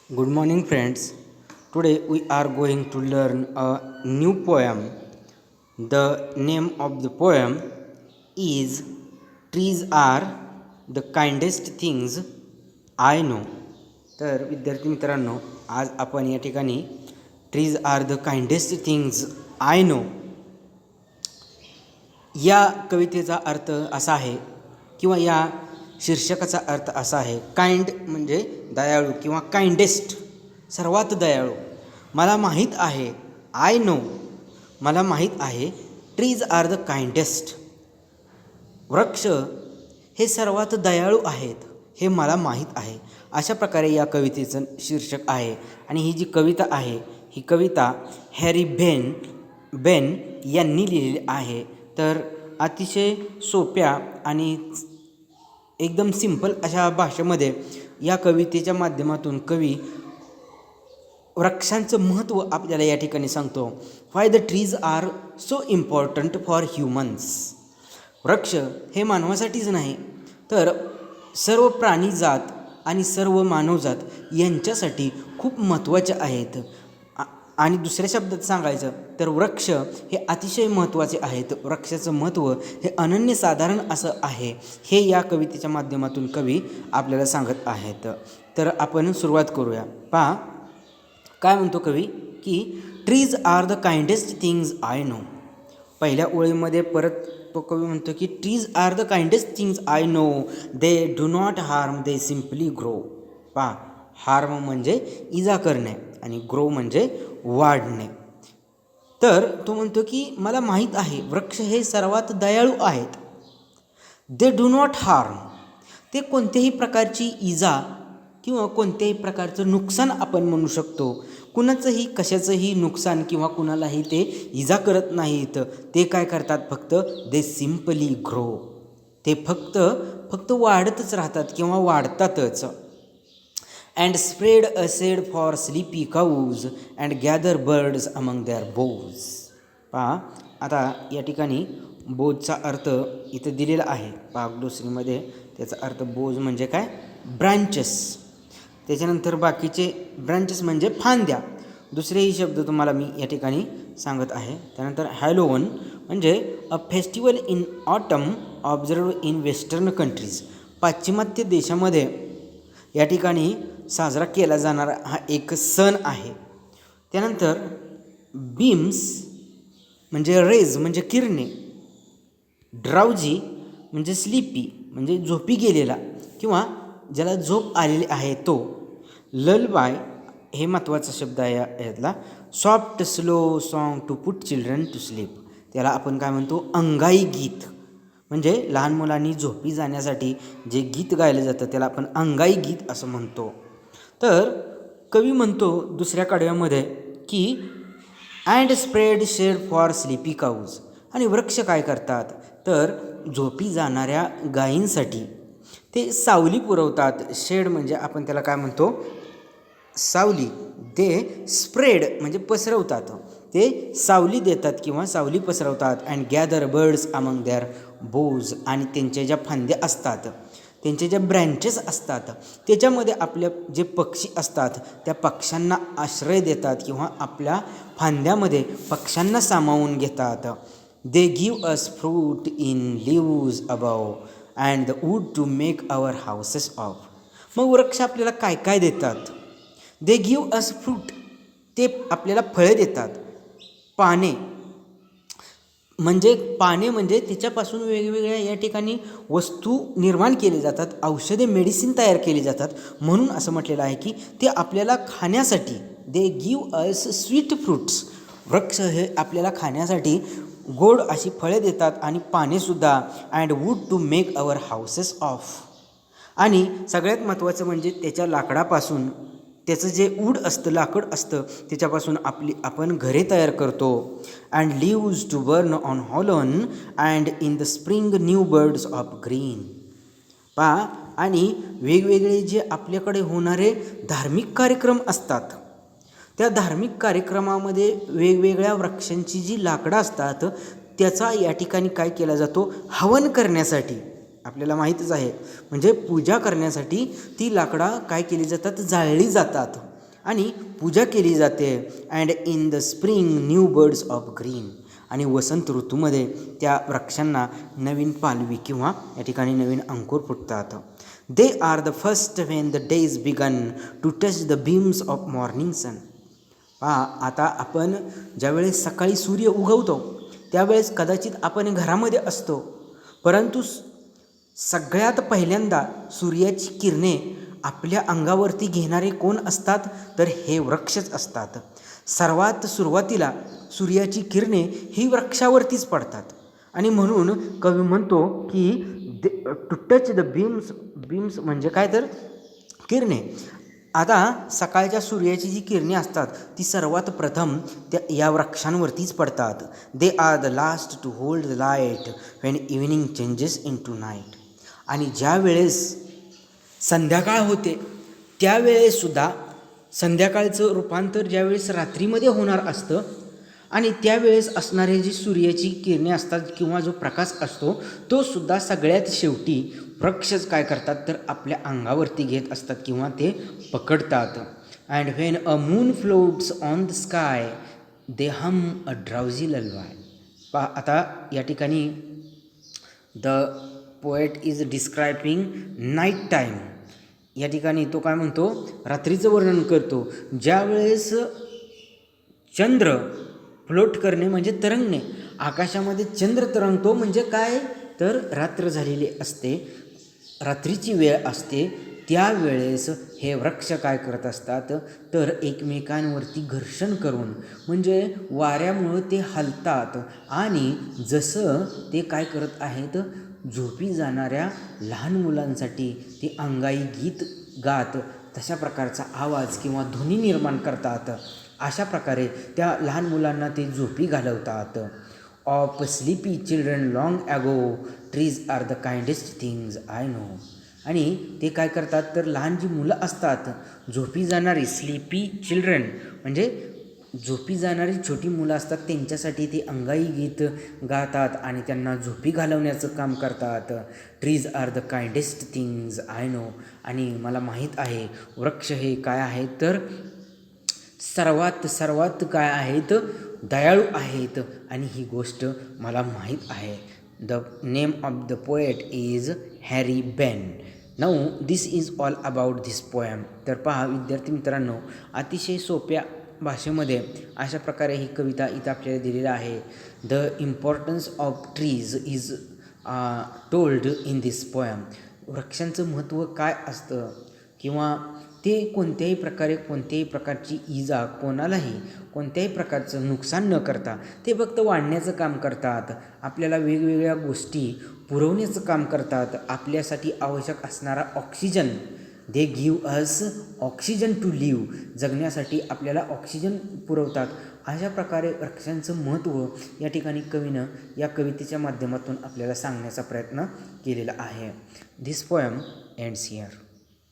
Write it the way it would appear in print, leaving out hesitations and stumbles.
Good morning, friends. Today we are going to learn a new poem. The name of the poem is Trees Are the Kindest Things I Know. तर विद्यार्थी मित्रांनो, आज आपण या ठिकाणी trees are the kindest things I know या कवितेचा अर्थ असा आहे किंवा या शीर्षकाचा अर्थ असा आहे. काइंड म्हणजे दयाळू किंवा काइंडेस्ट, सर्वात दयाळू. मला माहीत आहे, आय नो, मला माहीत आहे. ट्रीज आर द काइंडेस्ट, वृक्ष हे सर्वात दयाळू आहेत, हे मला माहीत आहे. अशा प्रकारे या कवितेचं शीर्षक आहे. आणि ही जी कविता आहे, ही कविता हॅरी बेन यांनी लिहिलेली आहे. तर अतिशय सोप्या आणि एकदम सिंपल अशा भाषेमध्ये या कवितेच्या माध्यमातून कवी वृक्षांचं महत्त्व आपल्याला या ठिकाणी सांगतो. Why the trees are so important for humans. वृक्ष हे मानवासाठीच नाही, तर सर्व प्राणीजात आणि सर्व मानवजात यांच्यासाठी खूप महत्त्वाचे आहेत. आणि दुसऱ्या शब्दात सांगायचं तर वृक्ष हे अतिशय महत्त्वाचे आहेत. वृक्षाचं महत्त्व हे अनन्यसाधारण असं आहे, हे या कवितेच्या माध्यमातून कवी आपल्याला सांगत आहेत. तर आपण सुरुवात करूया. पहा काय म्हणतो कवी, की trees are the kindest things I know. पहिल्या ओळीमध्ये परत तो कवी म्हणतो की trees are the kindest things I know, they do not harm, they simply grow. पहा, हार्म म्हणजे इजा करणे आणि ग्रो म्हणजे वाढणे. तर तो म्हणतो की मला माहीत आहे, वृक्ष हे सर्वात दयाळू आहेत. दे डू नॉट हार्म, ते कोणत्याही प्रकारची इजा किंवा कोणत्याही प्रकारचं नुकसान आपण म्हणू शकतो. कुणाचंही कशाचंही नुकसान किंवा कुणालाही ते इजा करत नाहीत. ते काय करतात, फक्त दे सिम्पली ग्रो, ते फक्त वाढतच राहतात किंवा वाढतातच. And spread a shade for sleepy cows and gather birds among their boughs. पहा, आता या ठिकाणी बोजचा अर्थ इथं दिलेला आहे. दुसरीमध्ये त्याचा अर्थ बोज म्हणजे काय, ब्रांचेस. त्याच्यानंतर बाकीचे ब्रांचेस म्हणजे फांद्या. दुसरेही शब्द तुम्हाला मी या ठिकाणी सांगत आहे. त्यानंतर हॅलोवन म्हणजे a festival in autumn observe in western countries. पाश्चिमात्य देशामध्ये या ठिकाणी साजरा केला जाणारा हा एक सण आहे. त्यानंतर बीम्स म्हणजे रेज म्हणजे किरणे. ड्राउजी म्हणजे स्लीपी म्हणजे झोपी गेलेला किंवा ज्याला झोप आलेली आहे तो. ललबाय हे महत्त्वाचा शब्द आहे यातला. Soft slow song to put children to sleep, त्याला आपण काय म्हणतो, अंगाई गीत. म्हणजे लहान मुलांनी झोपी जाण्यासाठी जे गीत गायलं जातं त्याला आपण अंगाई गीत असं म्हणतो. तर कवी म्हणतो दुसऱ्या कडव्यामध्ये की and spread shade for sleepy cows. आणि वृक्ष काय करतात, तर झोपी जाणाऱ्या गायींसाठी ते सावली पुरवतात. शेड म्हणजे आपण त्याला काय म्हणतो, सावली. ते स्प्रेड म्हणजे पसरवतात, ते सावली देतात किंवा सावली पसरवतात. And gather birds among their boughs, आणि त्यांच्या ज्या फांद्या असतात, त्यांचे ज्या ब्रँचेस असतात, त्याच्यामध्ये आपल्या जे पक्षी असतात त्या पक्ष्यांना आश्रय देतात किंवा आपल्या फांद्यामध्ये पक्ष्यांना सामावून घेतात. They give us fruit in leaves above and the wood to make our houses of. मग वृक्ष आपल्याला काय काय देतात. दे गिव अस फ्रूट, ते आपल्याला फळे देतात. पाने म्हणजे त्याच्यापासून वेगवेगळ्या या ठिकाणी वस्तू निर्माण केले जातात, औषधे मेडिसिन तयार केली जातात. म्हणून असं म्हटलेलं आहे की ते आपल्याला खाण्यासाठी, they give us sweet fruits, वृक्ष हे आपल्याला खाण्यासाठी गोड अशी फळे देतात आणि पानेसुद्धा. And wood to make our houses of, आणि सगळ्यात महत्त्वाचं म्हणजे त्याच्या लाकडापासून, त्याचं जे वूड असतं, लाकड असतं, त्याच्यापासून आपण घरे तयार करतो. And leaves to burn on Halloween and in the spring new buds of green. पहा, आणि वेगवेगळे जे आपल्याकडे होणारे धार्मिक कार्यक्रम असतात, त्या धार्मिक कार्यक्रमामध्ये वेगवेगळ्या वृक्षांची जी लाकडं असतात त्याचा या ठिकाणी काय केला जातो, हवन करण्यासाठी. आपल्याला माहीतच आहे, म्हणजे पूजा करण्यासाठी ती लाकडं काय केली जातात, जाळली जातात. आणि पूजा केली जाते. And in the spring new buds of green, आणि वसंत ऋतूमध्ये त्या वृक्षांना नवीन पालवी किंवा या ठिकाणी नवीन अंकुर फुटतात. They are the first when the days begin to touch the beams of morning sun. पहा, आता आपण ज्यावेळेस सकाळी सूर्य उगवतो त्यावेळेस कदाचित आपण घरामध्ये असतो, परंतु सगळ्यात पहिल्यांदा सूर्याची किरणे आपल्या अंगावरती घेणारे कोण असतात, तर हे वृक्षच असतात. सर्वात सुरुवातीला सूर्याची किरणे ही वृक्षावरतीच पडतात, आणि म्हणून कवी म्हणतो की टू टच द बीम्स म्हणजे काय, तर किरणे. आता सकाळच्या सूर्याची जी किरणे असतात ती सर्वात प्रथम या वृक्षांवरतीच पडतात. They are the last to hold the light when evening changes into night. आणि ज्या वेळेस संध्याकाळ होते त्यावेळेससुद्धा संध्याकाळचं रूपांतर ज्यावेळेस रात्रीमध्ये होणार असतं, आणि त्यावेळेस असणारे जी सूर्याची किरणे असतात किंवा जो प्रकाश असतो तो सुद्धा सगळ्यात शेवटी वृक्षच काय करतात, तर आपल्या अंगावरती घेत असतात किंवा ते पकडतात. And when a moon floats on the sky they hum a drowsy lullaby. पहा, आता या ठिकाणी the poet is describing night time. या ठिकाणी तो काय म्हणतो, रात्रीचं वर्णन करतो. ज्यावेळेस चंद्र फ्लोट करणे म्हणजे तरंगणे, आकाशामध्ये चंद्र तरंगतो म्हणजे काय, तर रात्र झालेली असते, रात्रीची वेळ असते. त्यावेळेस हे वृक्ष काय करत असतात, तर एकमेकांवरती घर्षण करून म्हणजे वाऱ्यामुळं ते हलतात, आणि जसं ते काय करत आहेत, झोपी जाणाऱ्या लहान मुलांसाठी ते अंगाई गीत गात तशा प्रकारचा आवाज किंवा ध्वनी निर्माण करतात. अशा प्रकारे त्या लहान मुलांना ते झोपी घालवतात. Of sleepy children long ago trees are the kindest things I know. आणि ते काय करतात, तर लहान जी मुलं असतात, झोपी जाणारी स्लीपी चिल्ड्रन म्हणजे झोपी जाणारी छोटी मुलं असतात, त्यांच्यासाठी ते अंगाई गीत गातात आणि त्यांना झोपी घालवण्याचं काम करतात. Trees are the kindest things I know. आणि मला माहीत आहे वृक्ष हे काय आहेत, तर सर्वात काय आहेत, दयाळू आहेत, आणि ही गोष्ट मला माहीत आहे. The name of the poet is Harry Ben. Now this is all about this poem. तर पहा विद्यार्थी मित्रांनो, अतिशय सोप्या भाषेमध्ये अशा प्रकारे ही कविता इथं आपल्याला दिलेली आहे. The importance of trees is told in this poem. वृक्षांचं महत्त्व काय असतं किंवा ते कोणत्याही प्रकारे कोणत्याही प्रकारची इजा कोणालाही कोणत्याही प्रकारचं नुकसान न करता ते फक्त वाढण्याचं काम करतात, आपल्याला वेगवेगळ्या गोष्टी पुरवण्याचं काम करतात, आपल्यासाठी आवश्यक असणारा oxygen they give us oxygen to live, जगण्यासाठी आपल्याला ऑक्सिजन पुरवतात. अशा प्रकारे वृक्षांचं महत्त्व या ठिकाणी कवीनं या कवितेच्या माध्यमातून आपल्याला सांगण्याचा प्रयत्न केलेला आहे. This poem ends here.